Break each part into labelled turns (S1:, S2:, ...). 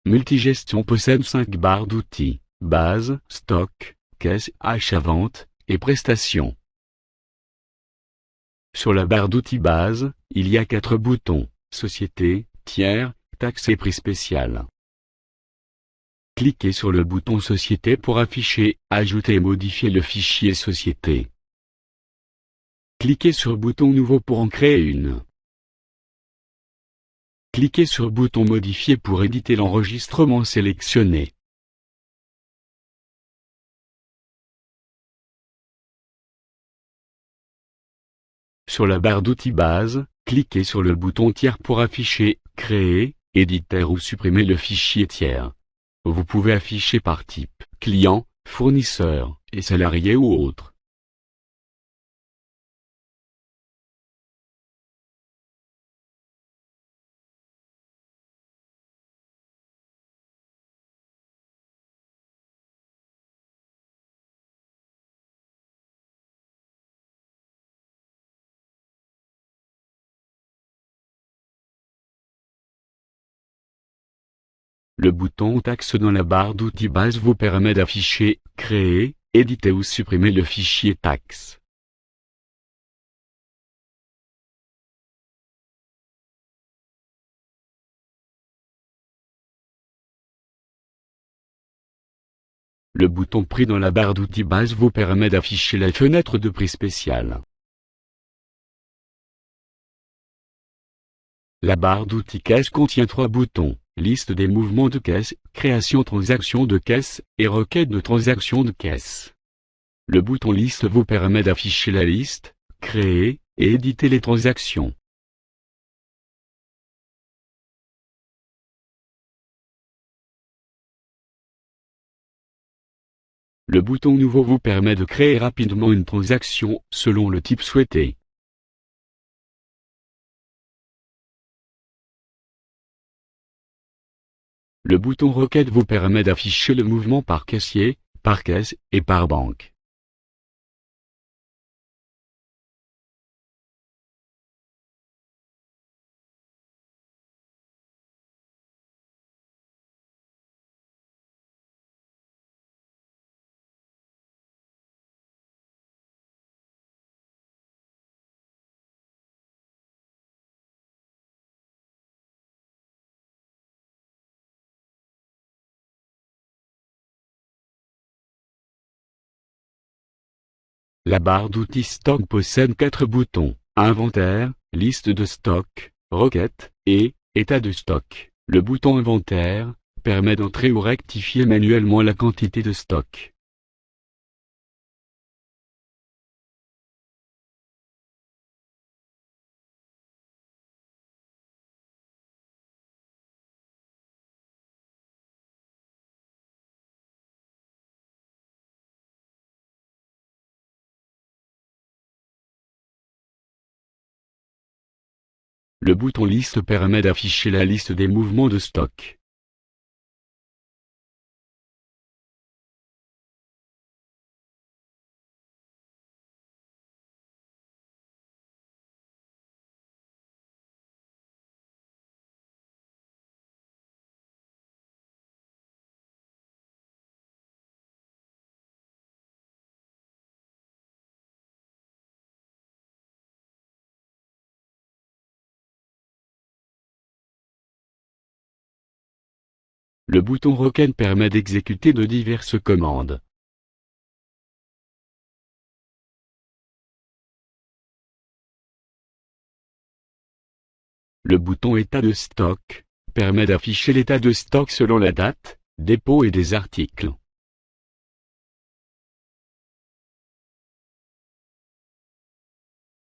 S1: Multigestion possède 5 barres d'outils: base, stock, caisse, achat-vente, et prestations. Sur la barre d'outils base, il y a 4 boutons: Société, Tiers, Taxes et Prix spécial. Cliquez sur le bouton Société pour afficher, ajouter et modifier le fichier Société. Cliquez sur bouton Nouveau pour en créer une. Cliquez sur bouton Modifier pour éditer l'enregistrement sélectionné. Sur la barre d'outils base, cliquez sur le bouton Tiers pour afficher, créer, éditer ou supprimer le fichier tiers. Vous pouvez afficher par type, client, fournisseur, et salarié ou autre. Le bouton Taxe dans la barre d'outils base vous permet d'afficher, créer, éditer ou supprimer le fichier taxe. Le bouton Prix dans la barre d'outils base vous permet d'afficher la fenêtre de prix spécial. La barre d'outils Caisse contient 3 boutons: Liste des mouvements de caisse, Création transaction de caisse, et Requête de transaction de caisse. Le bouton Liste vous permet d'afficher la liste, créer, et éditer les transactions. Le bouton Nouveau vous permet de créer rapidement une transaction, selon le type souhaité. Le bouton Requête vous permet d'afficher le mouvement par caissier, par caisse, et par banque. La barre d'outils Stock possède 4 boutons: Inventaire, Liste de stock, Requête, et État de stock. Le bouton Inventaire permet d'entrer ou rectifier manuellement la quantité de stock. Le bouton Liste permet d'afficher la liste des mouvements de stock. Le bouton Requête permet d'exécuter de diverses commandes. Le bouton État de stock permet d'afficher l'état de stock selon la date, dépôt et des articles.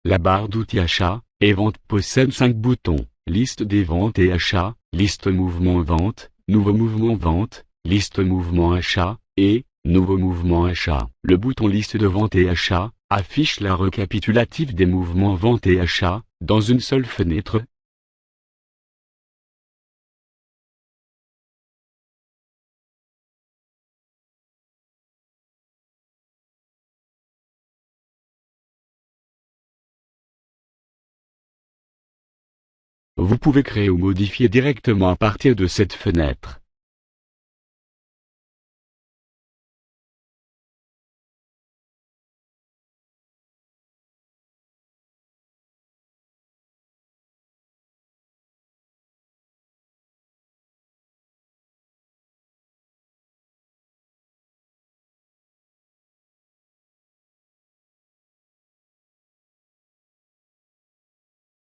S1: La barre d'outils Achat et Vente possède 5 boutons: Liste des ventes et achats, Liste mouvement vente, Nouveau mouvement vente, Liste mouvement achat, et Nouveau mouvement achat. Le bouton Liste de vente et achat affiche la récapitulative des mouvements vente et achat, dans une seule fenêtre. Vous pouvez créer ou modifier directement à partir de cette fenêtre.